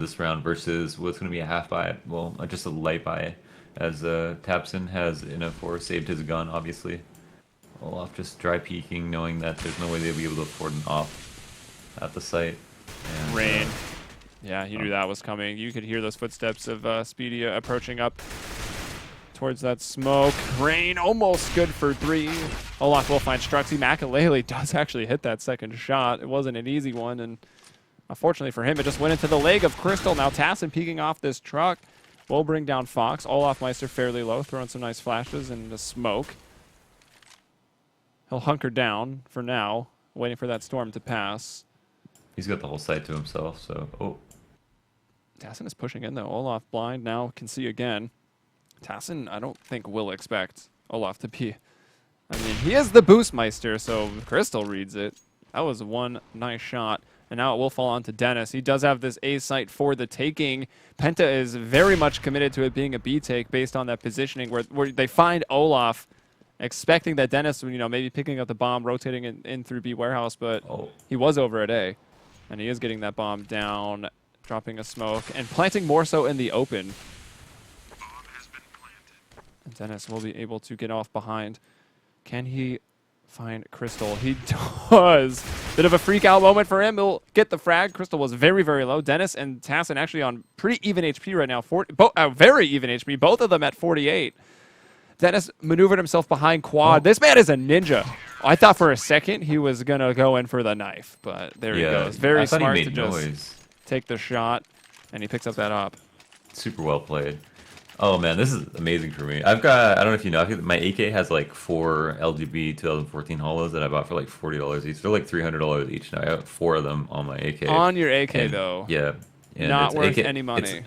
this round versus what's going to be a half buy, well, just a light buy, as Tapson has in a 4 saved his gun, obviously. Olaf just dry peeking, knowing that there's no way they'll be able to afford an off at the site. And, Rain. Yeah, he knew that was coming. You could hear those footsteps of Speedy approaching up towards that smoke. Rain almost good for 3. Olaf will find Struxy. Makalele does actually hit that second shot. It wasn't an easy one, and unfortunately for him, it just went into the leg of Crystal. Now Tassin peeking off this truck will bring down Fox. Olaf Meister fairly low, throwing some nice flashes and the smoke. He'll hunker down for now, waiting for that storm to pass. he's got the whole site to himself, so... Oh. Tassin is pushing in, though. Olaf blind now can see again. Tassin, I don't think will expect Olaf to be... I mean, he is the boost meister, so Crystal reads it. That was one nice shot. And now it will fall on to Dennis. He does have this A site for the taking. Penta is very much committed to it being a B take based on that positioning where they find Olaf expecting that Dennis, you know, maybe picking up the bomb, rotating in through B warehouse, but he was over at A. And he is getting that bomb down, dropping a smoke, and planting more so in the open. And Dennis will be able to get off behind. Can he find Crystal? He does. Bit of a freak out moment for him. He'll get the frag. Crystal was very, very low. Dennis and Tassin actually on pretty even HP right now. Very even HP. Both of them at 48. Dennis maneuvered himself behind quad. This man is a ninja. I thought for a second he was going to go in for the knife, but there he goes. Very smart to just take the shot, and he picks up that op. Super well played. Oh man, this is amazing for me. I've got, I don't know if you know, my AK has like 4 LGB 2014 holos that I bought for like $40 each. They're like $300 each now. I have 4 of them on my AK. On your AK and, though. Yeah. And not worth any money.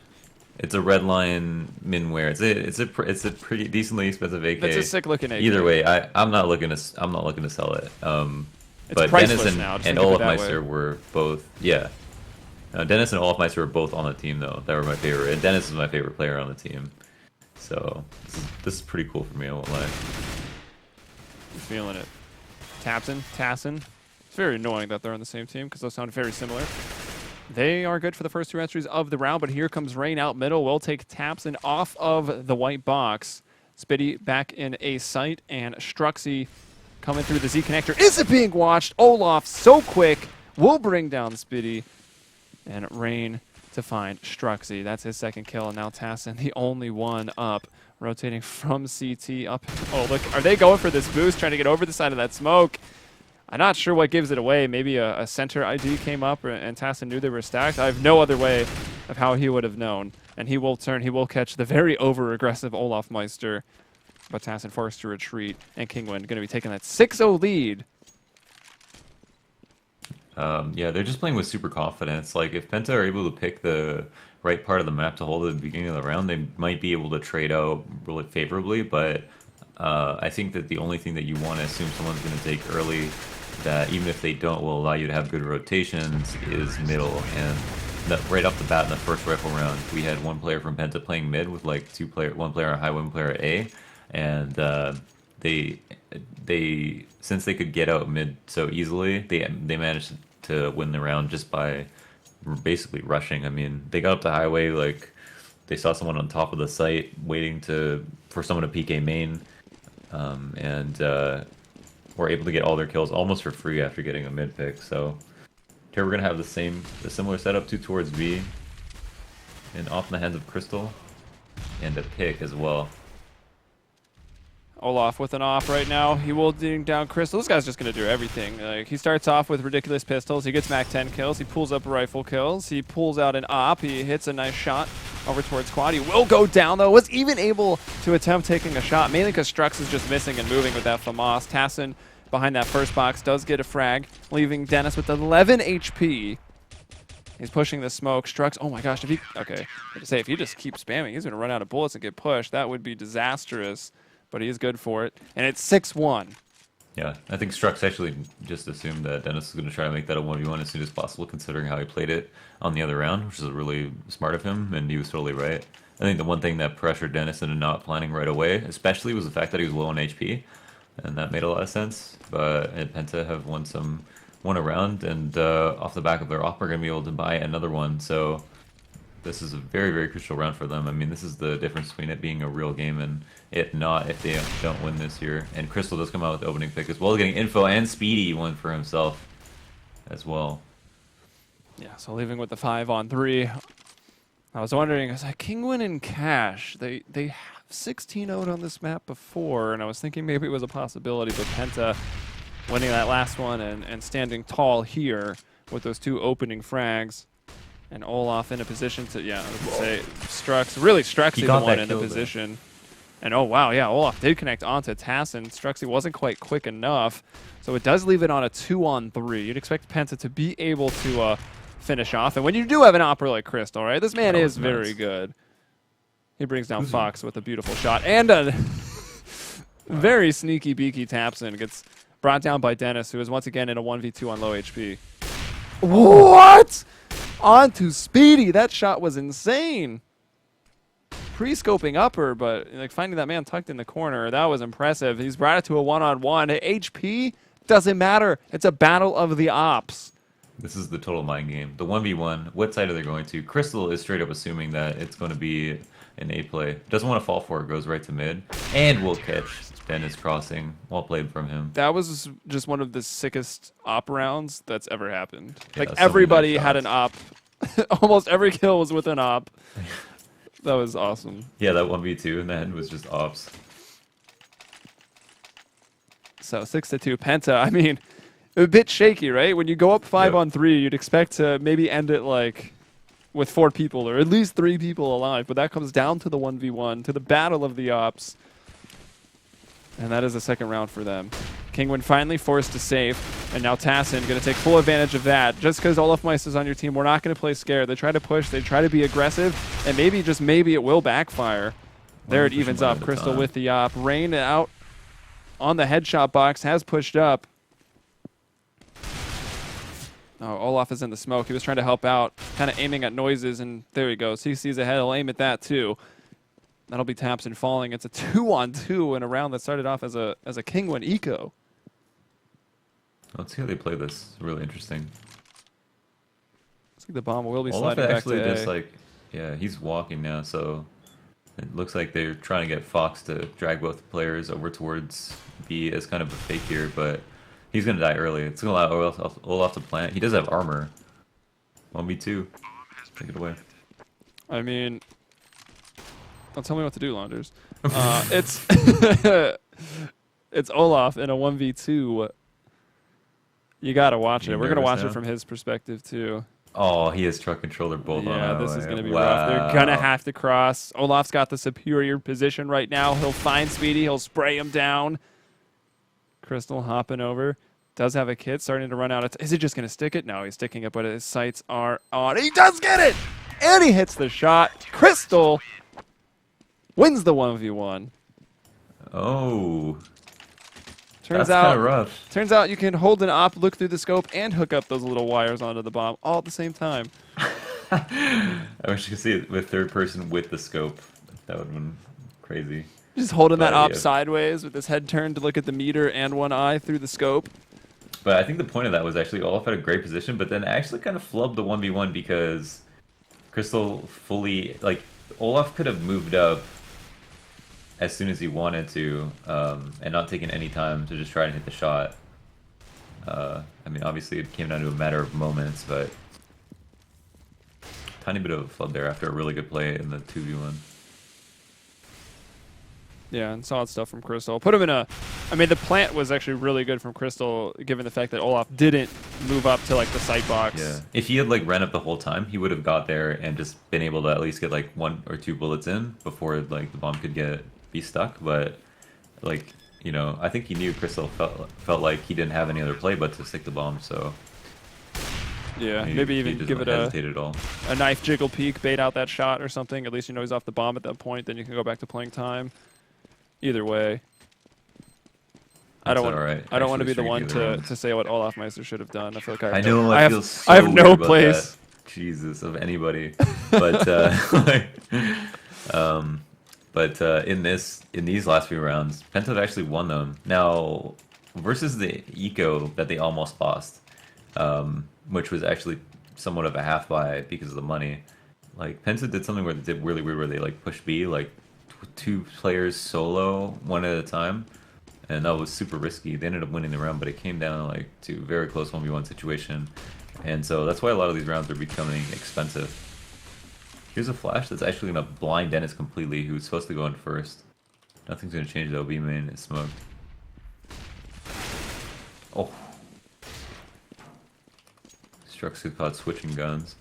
It's a red line minware. It's a pretty decently expensive AK. It's a sick looking AK. Either way, I'm not looking to sell it. It's but priceless Dennis now. and Olaf Meister were both Dennis and Olaf Meister were both on the team though. They were my favorite. And Dennis is my favorite player on the team. So this is pretty cool for me, I won't lie. I'm feeling it. Tassin. It's very annoying that they're on the same team because those sound very similar. They are good for the first 2 entries of the round, but here comes Rain out middle. We'll take Tapson off of the white box. Spitty back in A site, and Struxy coming through the Z connector. Is it being watched? Olaf so quick will bring down Spitty, and Rain to find Struxy. That's his second kill, and now Tassin, the only one up, rotating from CT up. Oh, look, are they going for this boost, trying to get over the side of that smoke? I'm not sure what gives it away. Maybe a center ID came up and Tassin knew they were stacked. I have no other way of how he would have known. And he will turn, he will catch the very over-aggressive Olaf Meister. But Tassin forced to retreat, and Kinguin going to be taking that 6-0 lead. Yeah, they're just playing with super confidence. Like, if Penta are able to pick the right part of the map to hold at the beginning of the round, they might be able to trade out really favorably, but I think that the only thing that you want to assume someone's going to take early, that even if they don't will allow you to have good rotations, is middle. And right off the bat in the first rifle round, we had one player from Penta playing mid with like one player at high, one player at A, and they since they could get out mid so easily, they managed to win the round just by basically rushing. I mean, they got up the highway, like they saw someone on top of the site waiting for someone to PK main, and were able to get all their kills almost for free after getting a mid pick. So here we're gonna have the similar setup, 2 towards B, and off in the hands of Crystal, and a pick as well. Olaf with an off right now. He will ding down Crystal. This guy's just going to do everything. Like, he starts off with ridiculous pistols. He gets Mac 10 kills. He pulls up rifle kills. He pulls out an op. He hits a nice shot over towards quad. He will go down, though. Was even able to attempt taking a shot, mainly because Strux is just missing and moving with that FAMAS. Tassin behind that first box does get a frag, leaving Dennis with 11 HP. He's pushing the smoke. Strux, oh my gosh, okay. If he just keeps spamming, he's going to run out of bullets and get pushed. That would be disastrous. But he is good for it. And it's 6-1. Yeah, I think Strux actually just assumed that Dennis was going to try to make that a 1v1 as soon as possible, considering how he played it on the other round, which is really smart of him, and he was totally right. I think the one thing that pressured Dennis into not planning right away, especially, was the fact that he was low on HP, and that made a lot of sense. But Penta have won a round, and off the back of their op, we're going to be able to buy another one. So This is a very, very crucial round for them. I mean, this is the difference between it being a real game and it not if they don't win this year. And Crystal does come out with the opening pick as well, getting info and Speedy one for himself as well. Yeah, so leaving with the 5-on-3. I was wondering, is that Kinguin and Cash? They have 16-0'd on this map before, and I was thinking maybe it was a possibility, but Penta winning that last one and standing tall here with those 2 opening frags. And Olaf in a position to, I would say, Struxy the one in the position. And oh wow, yeah, Olaf did connect onto Tassin. Struxy wasn't quite quick enough, so it does leave it on a 2-on-3. You'd expect Penta to be able to finish off. And when you do have an opera like Crystal, right, this man is very good. He brings down Fox with a beautiful shot. And a very sneaky beaky Tapson gets brought down by Dennis, who is once again in a 1v2 on low HP. What? Onto Speedy. That shot was insane. Pre-scoping upper, but like finding that man tucked in the corner, that was impressive. He's brought it to a 1-on-1. HP doesn't matter. It's a battle of the ops. This is the total mind game. The 1v1, what side are they going to? Crystal is straight up assuming that it's going to be an A play. Doesn't want to fall for it, goes right to mid, and will catch Dennis crossing. Well played from him. That was just one of the sickest op rounds that's ever happened. Yeah, like everybody had an op. Almost every kill was with an op. That was awesome. Yeah, that 1v2 in the end was just ops. So 6-2 Penta. I mean, a bit shaky, right? When you go up 5-on-3, you'd expect to maybe end it like with 4 people or at least 3 people alive. But that comes down to the 1v1, to the battle of the ops. And that is the second round for them. Kinguin finally forced to save, and now Tassin going to take full advantage of that. Just because Olaf Meiss is on your team, we're not going to play scared. They try to push, they try to be aggressive, and maybe, just maybe, it will backfire. There it evens up. Crystal with the op. Rain out on the headshot box, has pushed up. Oh, Olaf is in the smoke. He was trying to help out, kind of aiming at noises, and there he goes. He sees ahead. He'll aim at that, too. That'll be Tapson falling. It's a 2-on-2 in a round that started off as a Kinguin eco. Let's see how they play this. It's really interesting. Looks like the bomb will be Olaf sliding back actually to just like, yeah, he's walking now, so it looks like they're trying to get Fox to drag both players over towards B as kind of a fake here, but he's going to die early. It's going to allow Olaf to plant. He does have armor. 1v2. Take it away. I mean, don't tell me what to do, Launders. It's it's Olaf in a 1v2. You got to watch it. We're going to watch it from his perspective, too. Oh, he has truck controller both on. Yeah, this is going to be rough. They're going to have to cross. Olaf's got the superior position right now. He'll find Speedy. He'll spray him down. Crystal hopping over. Does have a kit. Starting to run out. Is he just going to stick it? No, he's sticking it, but his sights are on. He does get it! And he hits the shot. Crystal wins the 1v1. Oh. Turns out you can hold an op, look through the scope, and hook up those little wires onto the bomb all at the same time. I wish you could see it with third person with the scope. That would have been crazy. Just holding that op sideways with his head turned to look at the meter and one eye through the scope. But I think the point of that was actually Olaf had a great position, but then actually kind of flubbed the 1v1 because Crystal fully, like, Olaf could have moved up as soon as he wanted to, and not taken any time to just try and hit the shot. I mean, obviously it came down to a matter of moments, but tiny bit of a flub there after a really good play in the 2v1. Yeah, and solid stuff from Crystal. Put him in a... I mean, the plant was actually really good from Crystal, given the fact that Olaf didn't move up to, like, the sight box. Yeah. If he had, like, ran up the whole time, he would have got there and just been able to at least get, like, 1 or 2 bullets in before, like, the bomb could be stuck. But, like, you know, I think he knew Crystal felt like he didn't have any other play but to stick the bomb, so... Yeah, maybe even give it a knife jiggle peek, bait out that shot or something. At least you know he's off the bomb at that point. Then you can go back to playing time. Either way, I don't want to be the one to say what Olaf Meister should have done. I feel like I have no place. That. Jesus, of anybody, but in these last few rounds, Penta actually won them. Now versus the eco that they almost lost, which was actually somewhat of a half buy because of the money. Like Penta did something where they did really weird, where they like push B like two players solo one at a time, and that was super risky. They ended up winning the round, but it came down like to very close 1v1 situation, and so that's why a lot of these rounds are becoming expensive. Here's a flash that's actually gonna blind Dennis completely, who's supposed to go in first. Nothing's gonna change though. B main is smoked. Oh, Strux got caught switching guns.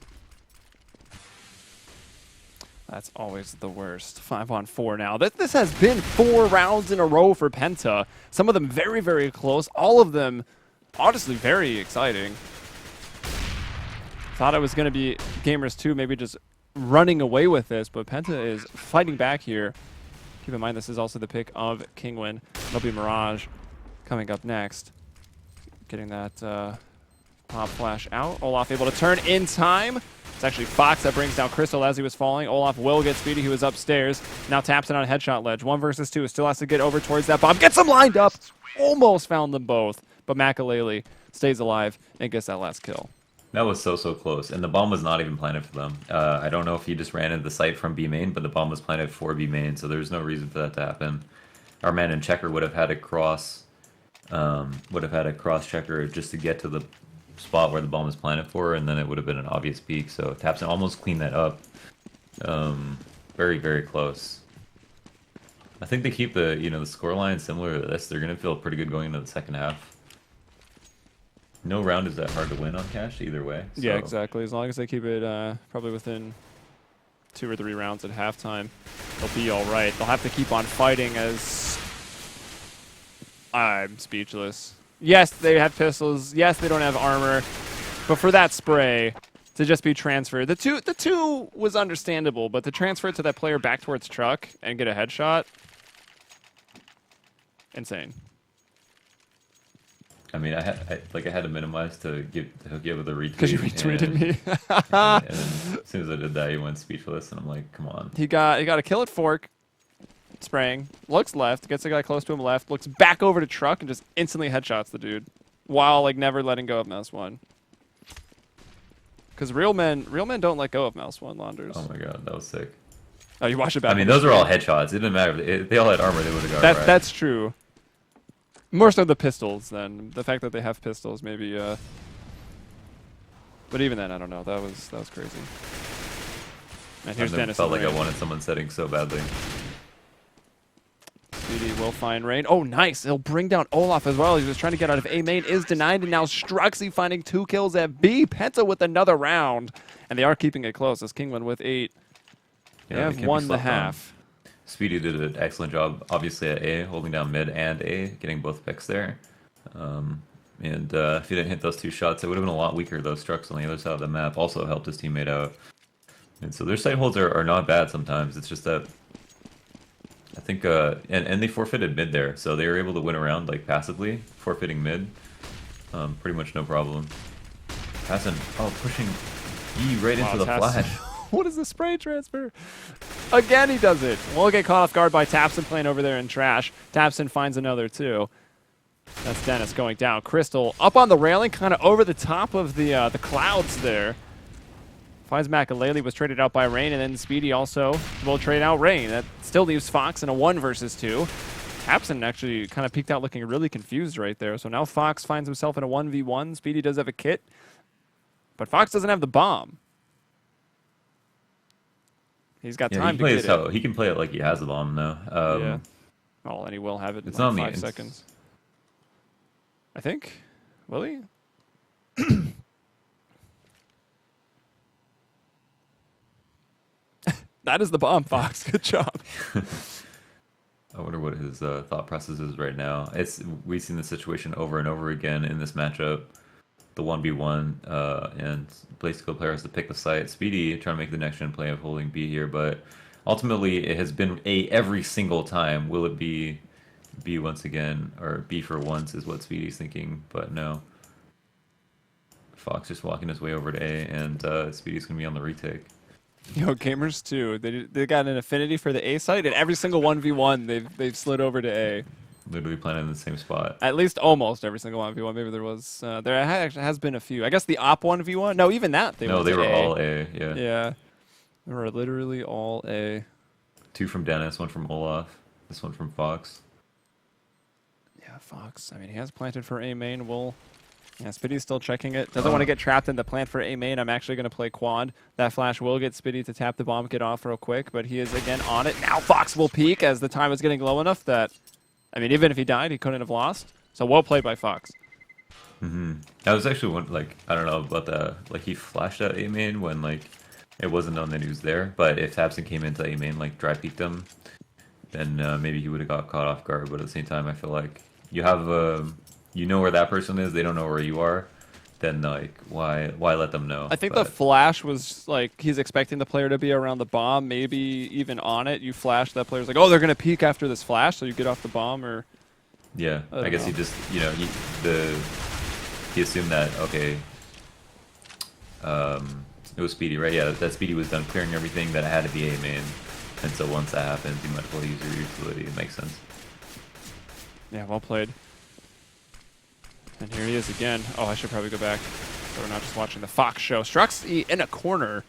That's always the worst. 5-on-4 now. This has been 4 rounds in a row for Penta. Some of them very, very close. All of them, honestly, very exciting. Thought it was going to be Gamers 2 maybe just running away with this, but Penta is fighting back here. Keep in mind, this is also the pick of Kinguin. There'll be Mirage coming up next. Getting that pop flash out. Olaf able to turn in time. It's actually Fox that brings down Crystal as he was falling. Olaf will get Speedy, who was upstairs. Now taps it on a headshot ledge. 1 versus 2. Still has to get over towards that bomb. Gets him lined up. Almost found them both. But Makalele stays alive and gets that last kill. That was so close, and the bomb was not even planted for them. I don't know if he just ran into the site from B main, but the bomb was planted for B main, so there's no reason for that to happen. Our man in checker would have had a cross checker just to get to the spot where the bomb was planted for, and then it would have been an obvious peek. So Tapson almost cleaned that up. Very close. I think they keep the the score line similar to this. They're gonna feel pretty good going into the second half. No round is that hard to win on Cash either way. So. Yeah, exactly. As long as they keep it probably within 2 or 3 rounds at halftime, they'll be all right. They'll have to keep on fighting as... I'm speechless. Yes, they have pistols. Yes, they don't have armor. But for that spray to just be transferred, the two was understandable, but to transfer it to that player back towards truck and get a headshot, insane. I mean, I had to minimize to hook you up with a retweet. Because you retweeted me. and then as soon as I did that, he went speechless, and I'm like, come on. He got a kill at Fork, spraying, looks left, gets a guy close to him left, looks back over to truck, and just instantly headshots the dude, while like never letting go of mouse 1. Because real men don't let go of mouse 1, Launders. Oh my god, that was sick. Oh, you watch it back. I mean, those are all headshots. It didn't matter if they all had armor; they would have got it right. That's true. More so the pistols than the fact that they have pistols, maybe. But even then, I don't know. That was crazy. And here's Dennis. Felt like I wanted someone setting so badly. Speedy will find Rain. Oh, nice. He'll bring down Olaf as well. He was trying to get out of A main, is denied, and now Struxy finding 2 kills at B. Penta with another round, and they are keeping it close as Kinguin with 8. They have won the half. Speedy did an excellent job, obviously at A, holding down mid and A, getting both picks there. And if he didn't hit those 2 shots, it would have been a lot weaker. Those Strux on the other side of the map also helped his teammate out. And so their side holds are not bad sometimes. It's just that I think, and they forfeited mid there, so they were able to win around like passively, forfeiting mid. Pretty much no problem. Passing, pushing E right into the flash. What is the spray transfer? Again, he does it. We'll get caught off guard by Tapson playing over there in trash. Tapson finds another 2. That's Dennis going down. Crystal up on the railing, kind of over the top of the clouds there. Finds Makalele, was traded out by Rain, and then Speedy also will trade out Rain. That still leaves Fox in a 1 versus 2. Tapson actually kind of peeked out looking really confused right there. So now Fox finds himself in a 1v1. Speedy does have a kit, but Fox doesn't have the bomb. He's got time to get it. He can play it like he has the bomb now. Yeah. Oh, and he will have it in like 5 seconds. I think. Will he? That is the bomb, Fox. Good job. I wonder what his thought process is right now. We've seen this situation over and over again in this matchup. The 1v1, and basically the player has to pick the site. Speedy trying to make the next gen play of holding B here, but ultimately it has been A every single time. Will it be B once again, or B for once is what Speedy's thinking, but no. Fox just walking his way over to A, and Speedy's going to be on the retake. Yo, Gamers too. They got an affinity for the A site, and every single 1v1 they've slid over to A. Literally playing in the same spot. At least almost every single 1v1. Maybe there was actually has been a few. I guess the op 1v1. No, even that they were all A. Yeah. Yeah. They were literally all A. 2 from Dennis, 1 from Olaf, this one from Fox. Yeah, Fox. I mean, he has planted for A main. Yeah, Spiddy's still checking it. Doesn't want to get trapped in the plant for A main. I'm actually going to play quad. That flash will get Spiddy to tap the bomb, get off real quick, but he is again on it. Now Fox will peek as the time is getting low enough that, I mean, even if he died, he couldn't have lost. So well played by Fox. I was actually one, like, I don't know about the, like, he flashed out A main when, like, it wasn't known that he was there, but if Tabson came into A main, like, dry peeked him, then maybe he would have got caught off guard. But at the same time, I feel like you have, you know where that person is, they don't know where you are, then, like, why let them know? I think the flash was, like, he's expecting the player to be around the bomb, maybe even on it. You flash, that player's like, oh, they're going to peek after this flash, so you get off the bomb, or... Yeah, I guess he just, you know, he assumed that, okay, it was Speedy, right? Yeah, that Speedy was done clearing everything, that it had to be A main. And so once that happens, you might as well use your utility. It makes sense. Yeah, well played. And here he is again. Oh, I should probably go back so we're not just watching the Fox show. Struxy in a corner.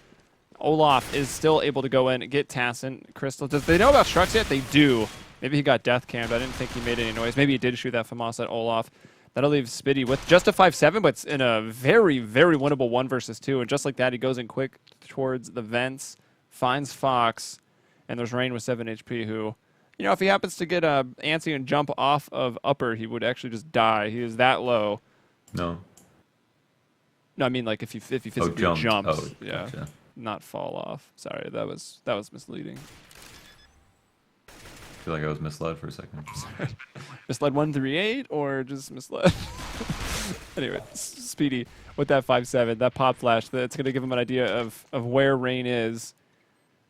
Olaf is still able to go in and get Tassin. Crystal, does they know about Strux yet? They do. Maybe he got death cammed. I didn't think he made any noise. Maybe he did shoot that FAMAS at Olaf. That'll leave Spiddy with just a 5-7, but it's in a very, very winnable 1 versus 2. And just like that, he goes in quick towards the vents, finds Fox, and there's Rain with 7 HP who, you know, if he happens to get antsy and jump off of upper, he would actually just die. He is that low. No. No, I mean, like, if he physically jumps. Oh, yeah. gotcha. Not fall off. Sorry, that was misleading. I feel like I was misled for a second. Misled 138 or just misled? Anyway, Speedy with that 5-7, that pop flash, that's going to give him an idea of where Rain is,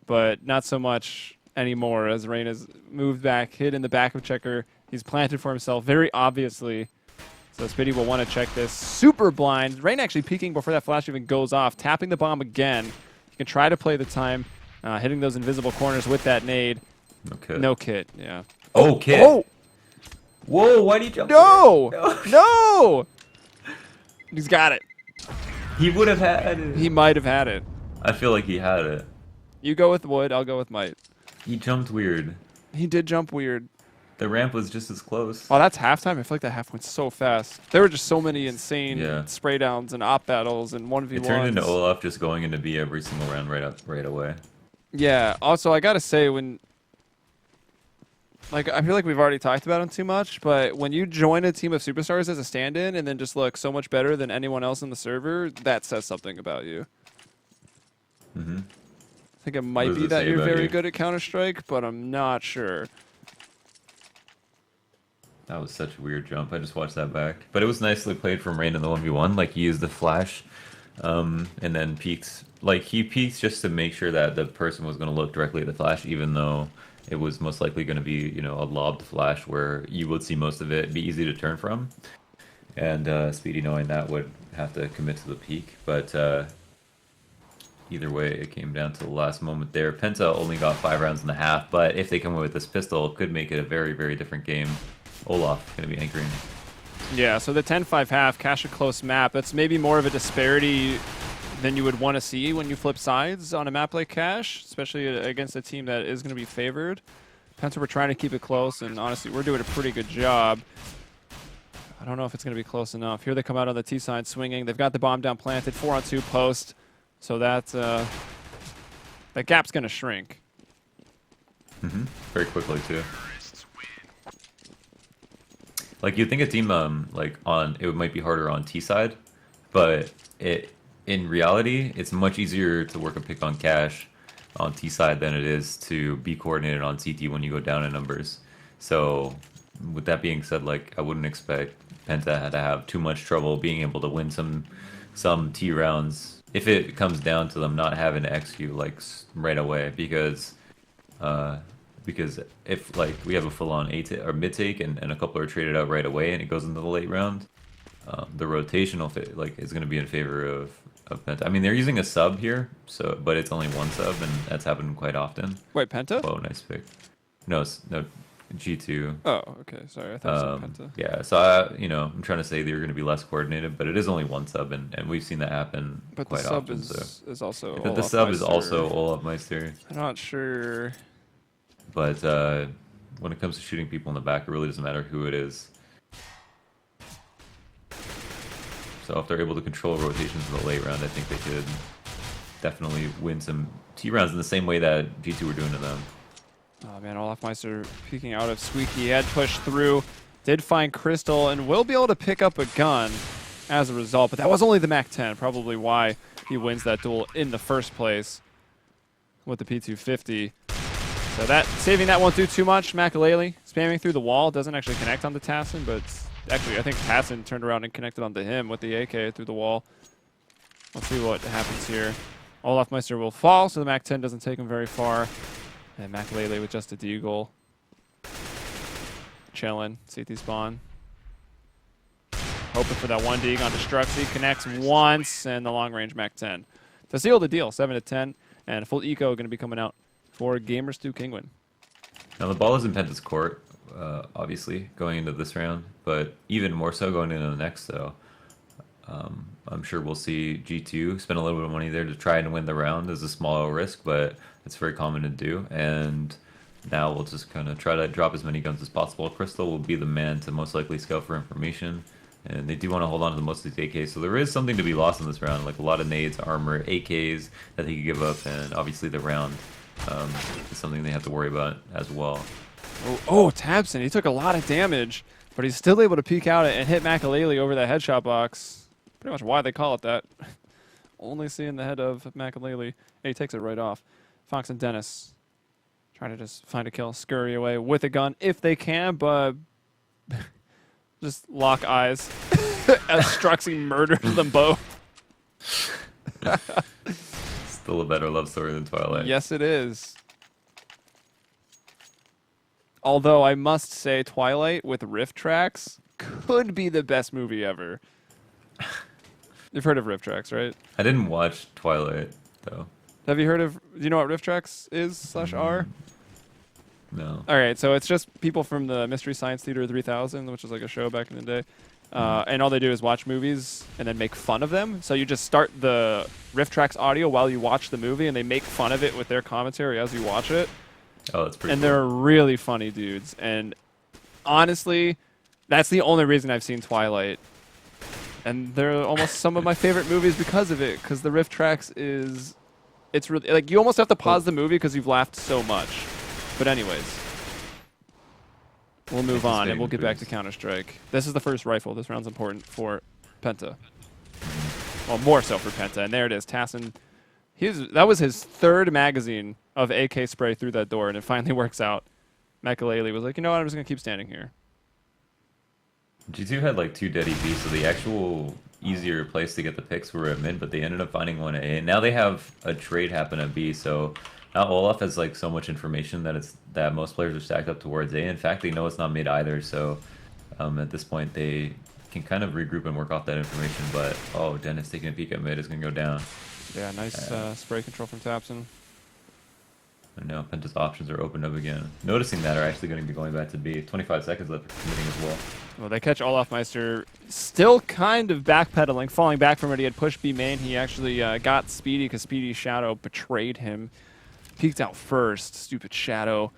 but not so much anymore as Rain has moved back, hid in the back of Checker. He's planted for himself very obviously. So Speedy will want to check this. Super blind. Rain actually peeking before that flash even goes off, tapping the bomb again. You can try to play the time, hitting those invisible corners with that nade. No kit. No kit, yeah. Oh, kit. Oh! Whoa, why'd he jump? No! No! No! He's got it. He would have had it. He might have had it. I feel like he had it. You go with Wood, I'll go with Might. He jumped weird. He did jump weird. The ramp was just as close. Oh, that's halftime? I feel like that half went so fast. There were just so many insane spray downs and op battles and 1v1s. It turned into Olaf just going into B every single round right away. Yeah, also I gotta say, when... Like, I feel like we've already talked about him too much, but when you join a team of superstars as a stand-in and then just look so much better than anyone else in the server, that says something about you. Mm-hmm. I think it might be that you're very good at Counter-Strike, but I'm not sure. That was such a weird jump. I just watched that back. But it was nicely played from Rain in the 1v1. Like, he used the flash and then peeks. Like, he peeks just to make sure that the person was going to look directly at the flash, even though it was most likely going to be, you know, a lobbed flash where you would see most of it, be easy to turn from. And Speedy, knowing that, would have to commit to the peek. But either way, it came down to the last moment there. Penta only got 5 rounds and a half, but if they come away with this pistol, it could make it a very, very different game. Olaf going to be anchoring. Yeah, so the 10-5 half, cash a close map. That's maybe more of a disparity than you would want to see when you flip sides on a map like Cash, especially against a team that is going to be favored. Penta, we're trying to keep it close, and honestly, we're doing a pretty good job. I don't know if it's going to be close enough. Here they come out on the T side swinging. They've got the bomb down planted, 4-on-2 post. So that gap's going to shrink. Mm-hmm. Very quickly, too. Like, you'd think a team, like, it might be harder on T side, but in reality, it's much easier to work a pick on Cash on T side than it is to be coordinated on CT when you go down in numbers. So, with that being said, like, I wouldn't expect Penta to have too much trouble being able to win some T rounds if it comes down to them not having to execute, like, right away, because if, like, we have a full-on or mid-take and a couple are traded out right away and it goes into the late round, the rotational is going to be in favor of Penta. I mean, they're using a sub here, but it's only one sub, and that's happened quite often. Wait, Penta? Whoa, nice pick. No, G2. Oh, okay. Sorry, I thought you said Penta. Yeah, so I'm trying to say they're going to be less coordinated, but it is only one sub, and we've seen that happen But the quite sub often. So is also the Olaf sub is also Meister. Olaf Meister, I'm not sure. but when it comes to shooting people in the back, it really doesn't matter who it is. So if they're able to control rotations in the late round, I think they could definitely win some T rounds in the same way that G2 were doing to them. Oh man, Olaf Meister peeking out of Squeaky Head, pushed through, did find Crystal, and will be able to pick up a gun as a result. But that was only the MAC-10, probably why he wins that duel in the first place with the P250. So that saving that won't do too much. Makalele spamming through the wall, doesn't actually connect onto Tassin, but actually I think Tassin turned around and connected onto him with the AK through the wall. Let's see what happens here. Olaf Meister will fall, so the MAC-10 doesn't take him very far. And Makalele with just a deagle. Chillin', CT spawn. Hoping for that one dig on Destruxy. Connects once, and the long range MAC-10. To seal the deal, 7-10, and full eco going to be coming out for G2.Kinguin. Now the ball is in Penta's court, obviously, going into this round, but even more so going into the next, though. I'm sure we'll see G2 spend a little bit of money there to try and win the round as a small risk, but it's very common to do. And now we'll just kind of try to drop as many guns as possible. Crystal will be the man to most likely scout for information, and they do want to hold on to the most of these AKs. So there is something to be lost in this round, like a lot of nades, armor, AKs that they could give up, and obviously the round is something they have to worry about as well. Oh, Tabson, he took a lot of damage, but he's still able to peek out and hit Makalele over that headshot box. Pretty much why they call it that. Only seeing the head of Makalele. And he takes it right off. Fox and Dennis trying to just find a kill, scurry away with a gun if they can, but just lock eyes as Struxy murders them both. Still a better love story than Twilight. Yes, it is. Although I must say Twilight with riff tracks could be the best movie ever. You've heard of riff tracks, right? I didn't watch Twilight, though. Have you heard of, do you know what riff tracks is /R? No. All right, so it's just people from the Mystery Science Theater 3000, which is like a show back in the day. And all they do is watch movies and then make fun of them. So you just start the riff tracks audio while you watch the movie, and they make fun of it with their commentary as you watch it. Oh, that's pretty And cool. they're really funny dudes. And honestly, that's the only reason I've seen Twilight. And they're almost some of my favorite movies because of it. Because the riff tracks is, it's really, like, you almost have to pause the movie because you've laughed so much. But anyways, we'll move on and we'll get back to Counter-Strike. This is the first rifle. This round's important for Penta. Well, more so for Penta. And there it is. Tassin, that was his third magazine of AK spray through that door, and it finally works out. Makalele was like, you know what, I'm just going to keep standing here. G2 had like 2 dead EPs, so the actual easier place to get the picks were at mid, but they ended up finding one at A. And now they have a trade happen at B, so now Olaf has like so much information that most players are stacked up towards A. In fact, they know it's not mid either, so at this point they can kind of regroup and work off that information. But oh, Dennis taking a peek at mid is going to go down. Yeah, nice spray control from Tabson. And now Penta's options are opened up again. Noticing that are actually going to be going back to B. 25 seconds left for committing as well. Well, they catch Olaf Meister still kind of backpedaling, falling back from it. He had pushed B main. He actually got Speedy because Speedy's Shadow betrayed him. Peeked out first. Stupid Shadow.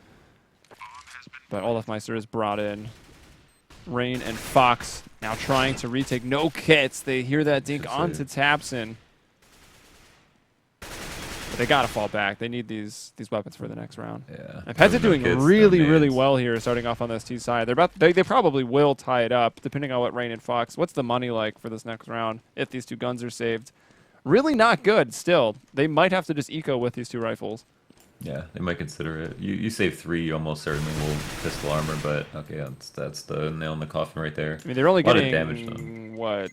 But Olaf Meister is brought in. Rain and Fox now trying to retake. No kits. They hear that dink onto Tabson. But they gotta fall back. They need these weapons for the next round. Yeah. And Penta doing really well here, starting off on this T side. They probably will tie it up, depending on what Rain and Fox. What's the money like for this next round if these 2 guns are saved? Really not good. Still, they might have to just eco with these 2 rifles. Yeah, they might consider it. You save 3, you almost certainly will pistol armor, but okay, that's the nail in the coffin right there. I mean, they're only getting damage done. What,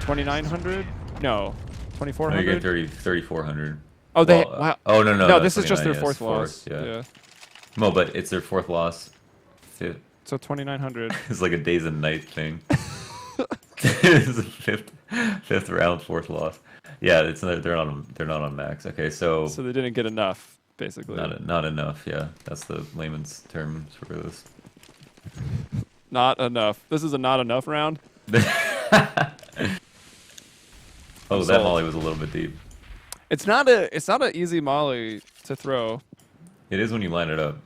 2,900? No, 2,400. No, you're getting 3,400. Oh, they. Well, Wow. Oh no, No, this is just their 29, fourth loss. Yeah. No, but it's their 4th loss. So 2,900. It's like a days and nights thing. It's a fifth round, 4th loss. Yeah, they're not on max. Okay, so they didn't get enough, basically. not enough. Yeah, that's the layman's terms for this. Not enough. This is a not enough round. Oh, that molly was a little bit deep. It's not an easy molly to throw. It is when you line it up.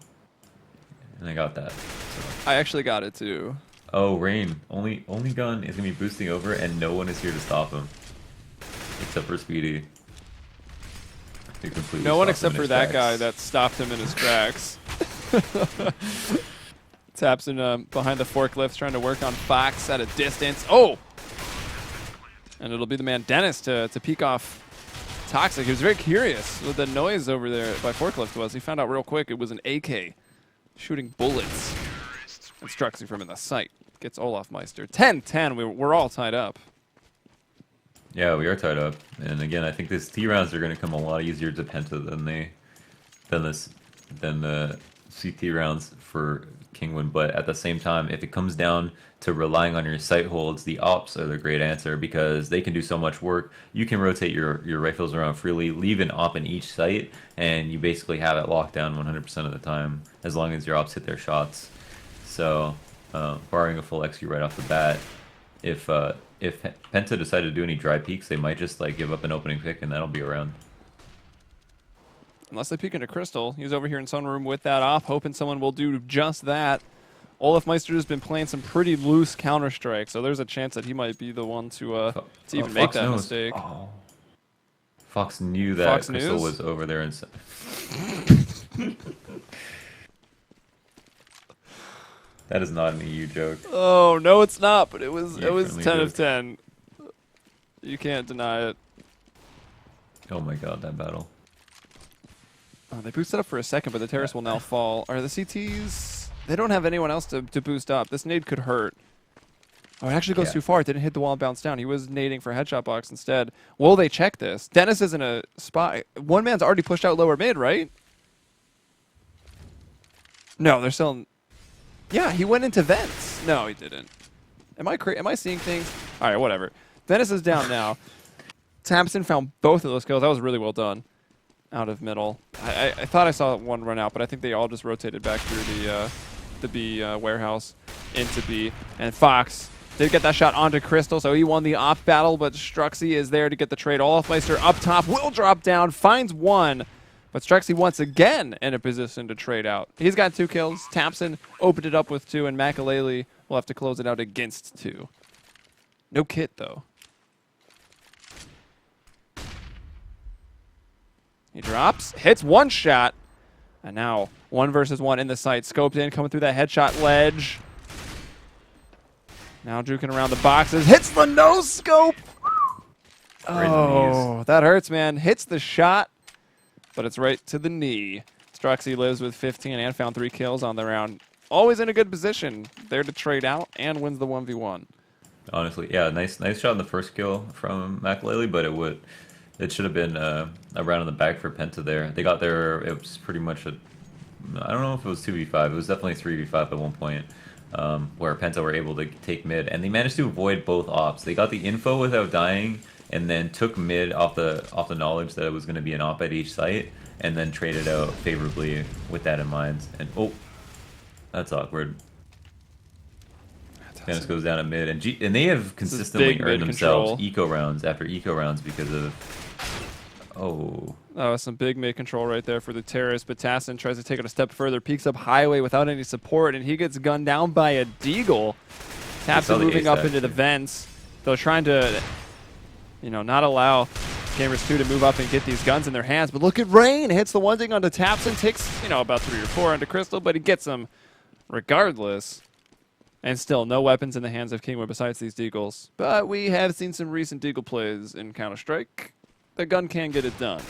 And I got that. So. I actually got it too. Oh, Rain. Only gun is gonna be boosting over, and no one is here to stop him. Except for Speedy. No one except for that guy that stopped him in his tracks. Taps in behind the forklift, trying to work on Fox at a distance. Oh! And it'll be the man Dennis to peek off Toxic. He was very curious what the noise over there by forklift was. He found out real quick it was an AK shooting bullets. And Struxy from in the sight gets Olaf Meister. 10-10. We're all tied up. Yeah, we are tied up. And again, I think these T rounds are going to come a lot easier to Penta than the CT rounds for Kinguin. But at the same time, if it comes down to relying on your sight holds, the ops are the great answer because they can do so much work. You can rotate your rifles around freely, leave an op in each sight, and you basically have it locked down 100% of the time as long as your ops hit their shots. So, barring a full XQ right off the bat, if Penta decided to do any dry peeks, they might just like give up an opening pick, and that'll be around. Unless they peek into Crystal. He's over here in Sunroom with that op, hoping someone will do just that. Olaf Meister has been playing some pretty loose Counter-Strike, so there's a chance that he might be the one to even make that mistake. Oh. Fox knew that Fox Crystal News? was over there and. That is not an EU joke. Oh no, it's not. But it was 10 joke. of 10. You can't deny it. Oh my god, that battle. Oh, they boosted up for a second, but the terrace will now fall. Are the CTs? They don't have anyone else to boost up. This nade could hurt. Oh, it actually goes too far. It didn't hit the wall and bounce down. He was nading for headshot box instead. Will they check this? Dennis is in a spot. One man's already pushed out lower mid, right? No, they're still. Yeah, he went into vents. No, he didn't. Am I seeing things? All right, whatever. Dennis is down now. Tamsin found both of those kills. That was really well done. Out of middle. I thought I saw one run out, but I think they all just rotated back through the B warehouse into B. And Fox did get that shot onto Crystal, so he won the op battle, but Struxy is there to get the trade. Olafmeister up top, will drop down, finds one, but Struxy once again in a position to trade out. He's got 2 kills. Tamsin opened it up with 2, and Makalele will have to close it out against 2. No kit, though. He drops, hits one shot, and now 1 versus 1 in the sight. Scoped in, coming through that headshot ledge. Now juking around the boxes, hits the no-scope! Oh, that hurts, man. Hits the shot, but it's right to the knee. Struxy lives with 15 and found 3 kills on the round. Always in a good position, there to trade out, and wins the 1v1. Honestly, yeah, nice shot in the first kill from Makalele, but it should have been a round in the back for Penta there. They got there, it was pretty much I don't know if it was 2v5, it was definitely 3v5 at one point, where Penta were able to take mid, and they managed to avoid both ops. They got the info without dying, and then took mid off the knowledge that it was going to be an op at each site, and then traded out favorably with that in mind. And oh, that's awkward. Dennis goes down at mid, and they have consistently earned themselves eco rounds after eco rounds because of. Oh. Oh, some big mid control right there for the terrorist, but Tassin tries to take it a step further, peeks up highway without any support, and he gets gunned down by a deagle. Tassin moving up into the vents, though trying to, not allow Gamers 2 to move up and get these guns in their hands. But look at Rain, hits the one thing onto Tapson, takes, about 3 or 4 onto Crystal, but he gets them regardless. And still, no weapons in the hands of Kinguin besides these deagles. But we have seen some recent deagle plays in Counter-Strike. The gun can get it done.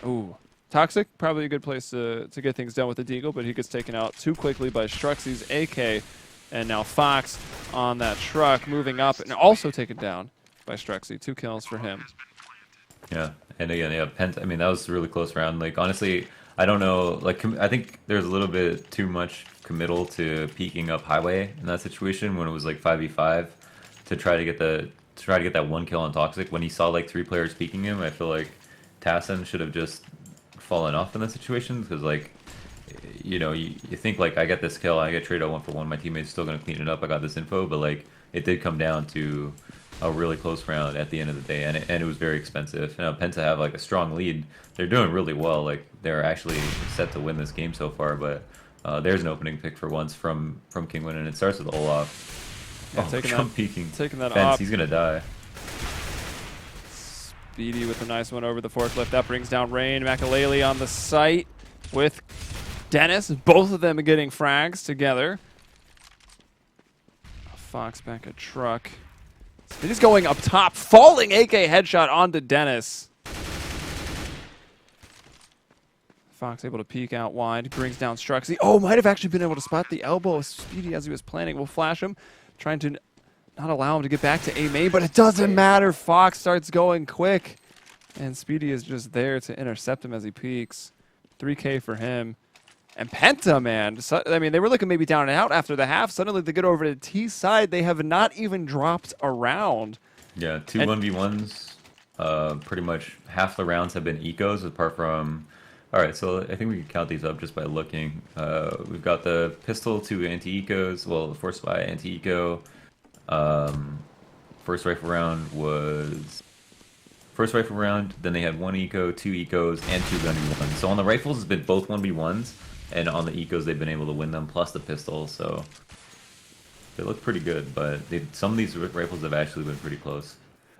Ooh. Toxic, probably a good place to get things done with the deagle, but he gets taken out too quickly by Struxy's AK. And now Fox on that truck, moving up, and also taken down by Struxy. 2 kills for him. Yeah, and again, Penta, I mean, that was a really close round. Like, honestly, I don't know, like, I think there's a little bit too much committal to peeking up highway in that situation when it was like 5v5 to try to get that 1 kill on Toxic. When he saw like 3 players peeking him, I feel like Tassin should have just fallen off in that situation because like you think like I get this kill, I get traded 1-for-1, my teammate's still gonna clean it up. I got this info, but like it did come down to a really close round at the end of the day, and it was very expensive. Now Penta have like a strong lead. They're doing really well. Like they're actually set to win this game so far. But there's an opening pick for once from Kinguin, and it starts with Olaf. Yeah, Oh, jump peeking. Taking that Fence, op. he's gonna die. Speedy with a nice one over the forklift. That brings down Rain. Makalele on the site with Dennis. Both of them getting frags together. Fox back at truck. Speedy's going up top. Falling AK headshot onto Dennis. Fox able to peek out wide. Brings down Struxy. Oh, might have actually been able to spot the elbow of Speedy as he was planning. We'll flash him. Trying to not allow him to get back to A main, but it doesn't matter. Fox starts going quick, and Speedy is just there to intercept him as he peeks. 3K for him. And Penta, man, I mean, they were looking maybe down and out after the half. Suddenly they get over to T side. They have not even dropped a round. Yeah, two 1v1s. Pretty much half the rounds have been ecos, apart from. All right, so I think we can count these up just by looking. We've got the pistol, 2 anti-ecos. Well, the force by anti-eco. First rifle round was first rifle round. Then they had 1 eco, 2 ecos, and 2 1v1s. So on the rifles, it's been both 1v1s, and on the ecos, they've been able to win them plus the pistol. So they look pretty good, but some of these rifles have actually been pretty close.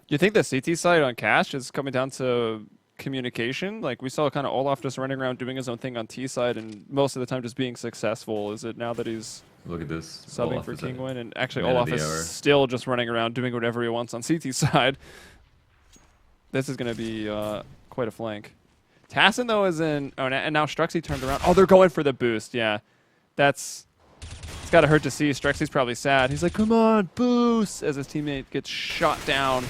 Do you think the CT side on Cash is coming down to communication? Like we saw kind of Olaf just running around doing his own thing on T side, and most of the time just being successful. Is it now that he's look at this subbing Olaf for is Kinguin, and actually man of Olaf the is hour. still just running around doing whatever he wants on CT side. This is going to be quite a flank. Tassin though is in. Oh, and now Struxy turned around. Oh, they're going for the boost. Yeah, it's got to hurt to see. Struxy's probably sad. He's like, "Come on, boost!" As his teammate gets shot down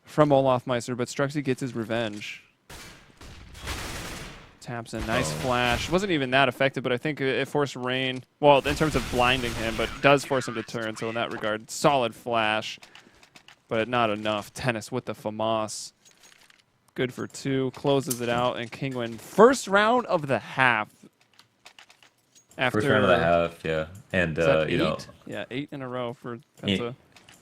from Olaf Meister, but Struxy gets his revenge. Taps in, nice flash. Wasn't even that effective, but I think it forced Rain. Well, in terms of blinding him, but does force him to turn. So in that regard, solid flash, but not enough. Tennis with the FAMAS. Good for 2. Closes it out, and Kinguin first round of the half. After First round of the half, yeah, and you know, yeah, 8 in a row for Penta.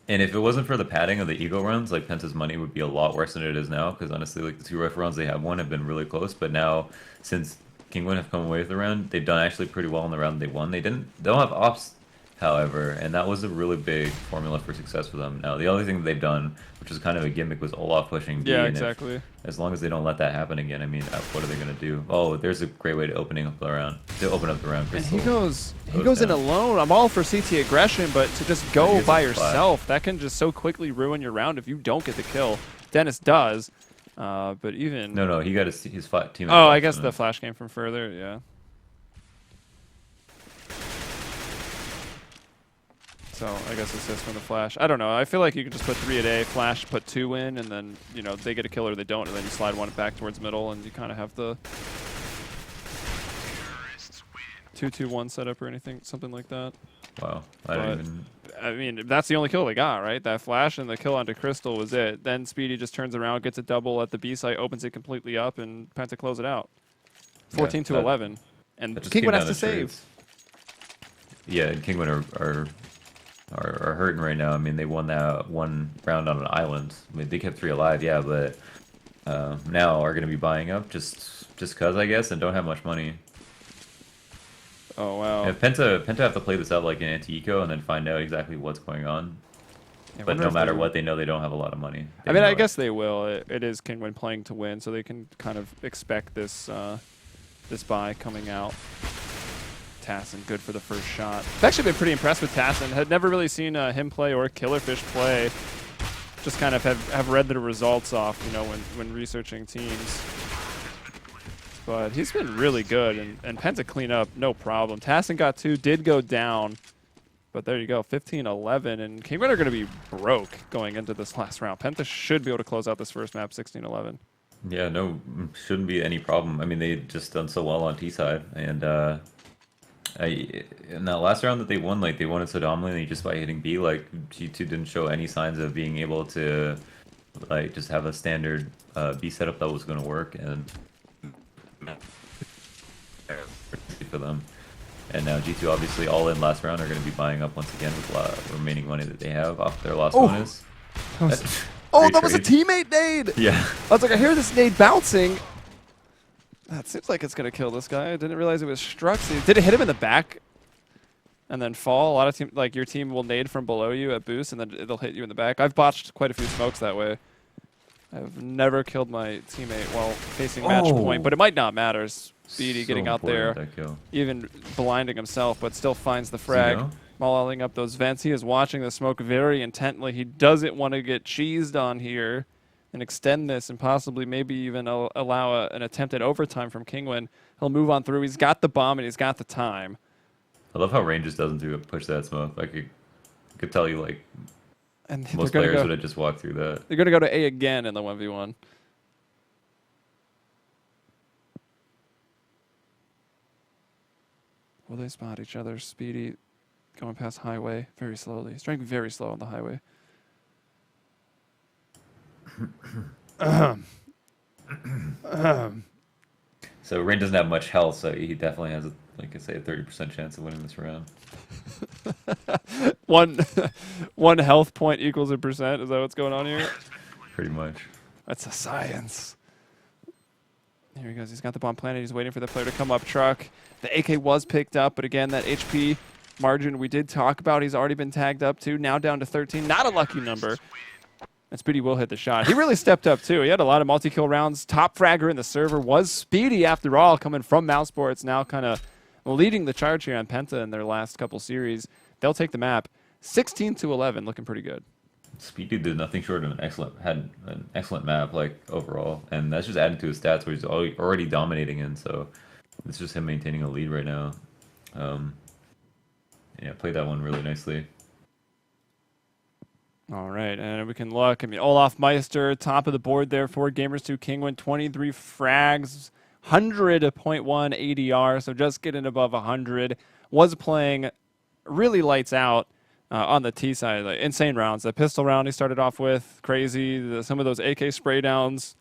And if it wasn't for the padding of the Eagle runs, like Penta's money would be a lot worse than it is now. Because honestly, like the 2 rifle runs they have won have been really close. But now, since Kinguin have come away with the round, they've done actually pretty well in the round they won. They don't have ops, however, and that was a really big formula for success for them. Now the other thing that they've done, which was kind of a gimmick, was Olaf pushing B. Yeah, and exactly. as long as they don't let that happen again, I mean, what are they gonna do? Oh, there's a great way to open up the round. And he goes in alone. I'm all for CT aggression, but to just go by yourself, that can just so quickly ruin your round if you don't get the kill. Dennis does, but even no, he got his team. Oh, I guess the flash came from further. Yeah. So I guess assist from the flash. I don't know. I feel like you could just put 3 a day, flash, put 2 in, and then they get a kill or they don't, and then you slide 1 back towards middle, and you kind of have the 2-2-1 setup or anything, something like that. Wow, I mean, that's the only kill they got, right? That flash and the kill onto Crystal was it. Then Speedy just turns around, gets a double at the B site, opens it completely up, and Penta close it out. 14-11, and Kinguin has to save. Yeah, and Kinguin are hurting right now. I mean, they won that 1 round on an island. I mean, they kept 3 alive, yeah, but now are going to be buying up just cause, I guess, and don't have much money. Oh wow! If Penta have to play this out like an anti-eco and then find out exactly what's going on. Yeah, but no matter what, they know they don't have a lot of money. I mean, I guess they will. It is Kinguin playing to win, so they can kind of expect this this buy coming out. Tassin, good for the first shot. I've actually been pretty impressed with Tassin. Had never really seen him play or Killerfish play. Just kind of have read the results off, when researching teams. But he's been really good, and Penta clean up, no problem. Tassin got 2, did go down, but there you go, 15-11, and Kinguin are going to be broke going into this last round. Penta should be able to close out this first map 16-11. Yeah, no, shouldn't be any problem. I mean, they just done so well on T side, and in that last round that they won, like they won it so dominantly just by hitting B. Like G2 didn't show any signs of being able to like just have a standard B setup that was going to work, and for them. And now G2 obviously all in last round are going to be buying up once again with a lot of remaining money that they have off their lost bonus. That was a teammate nade! Yeah. I was like, I hear this nade bouncing. That seems like it's going to kill this guy. I didn't realize it was struck. Did it hit him in the back and then fall? A lot of teams, like your team will nade from below you at boost and then it'll hit you in the back. I've botched quite a few smokes that way. I've never killed my teammate while facing match point, but it might not matter. Speedy getting out there, even blinding himself, but still finds the frag. Mulling up those vents. He is watching the smoke very intently. He doesn't want to get cheesed on here and extend this and possibly maybe even allow an attempt at overtime from Kinguin. He'll move on through. He's got the bomb and he's got the time. I love how Rain just doesn't push that smoke. I could tell you, like, and most players would have just walked through that. They're going to go to A again in the 1v1. Will they spot each other? Speedy going past highway very slowly. He's driving very slow on the highway. So Rain doesn't have much health, so he definitely has, like I say, a 30% chance of winning this round. one health point equals a percent. Is that what's going on here? Pretty much. That's a science. Here he goes. He's got the bomb planted. He's waiting for the player to come up truck. The AK was picked up, but again, that HP margin we did talk about, he's already been tagged up to. Now down to 13. Not a lucky number. And Speedy will hit the shot. He really stepped up, too. He had a lot of multi-kill rounds. Top fragger in the server was Speedy, after all, coming from Mousesports, now kind of leading the charge here on Penta in their last couple series. They'll take the map. 16-11, looking pretty good. Speedy did nothing short of had an excellent map, like, overall. And that's just adding to his stats, where he's already dominating in, so it's just him maintaining a lead right now. Yeah, played that one really nicely. All right, and we can look. I mean, Olaf Meister, top of the board there for Gamers2Kinguin, 23 frags, 100.1 ADR, so just getting above 100. Was playing really lights out on the T side, like insane rounds. The pistol round he started off with, crazy. Some of those AK spray downs,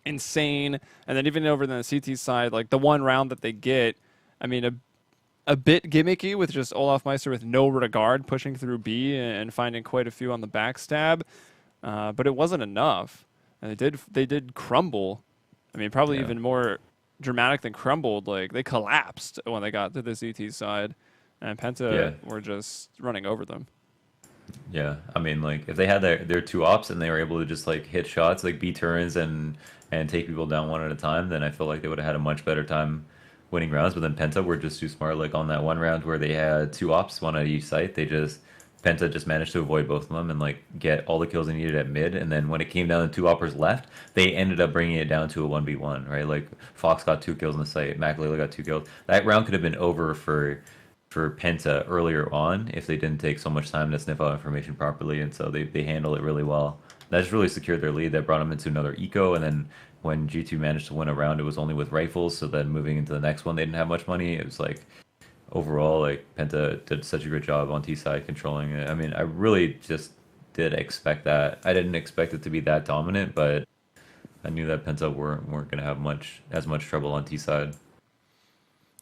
insane. And then even over the CT side, like the one round that they get, I mean, a bit gimmicky with just Olaf Meister with no regard pushing through B and finding quite a few on the backstab, but it wasn't enough. And they did crumble. I mean, probably even more dramatic than crumbled. Like they collapsed when they got to the CT side, and Penta were just running over them. Yeah, I mean, like if they had their two ops and they were able to just like hit shots, like B turns and take people down one at a time, then I feel like they would have had a much better time winning rounds. But then Penta were just too smart. Like on that one round where they had two ops, one at each site, Penta just managed to avoid both of them and like get all the kills they needed at mid. And then when it came down to two oppers left, they ended up bringing it down to a 1v1, right? Like Fox got 2 kills on the site, Makalele got 2 kills. That round could have been over for Penta earlier on if they didn't take so much time to sniff out information properly. And so they handle it really well. That just really secured their lead. That brought them into another eco. And then when G2 managed to win a round, it was only with rifles. So then moving into the next one, they didn't have much money. It was like, overall, like Penta did such a great job on T side controlling it. I mean, I really just did expect that. I didn't expect it to be that dominant, but I knew that Penta weren't going to have as much trouble on T side.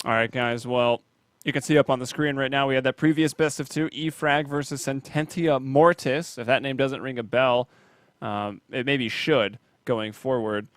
All right, guys. Well, you can see up on the screen right now, we had that previous best of 2, E-Frag versus Sententia Mortis. If that name doesn't ring a bell, it maybe should going forward.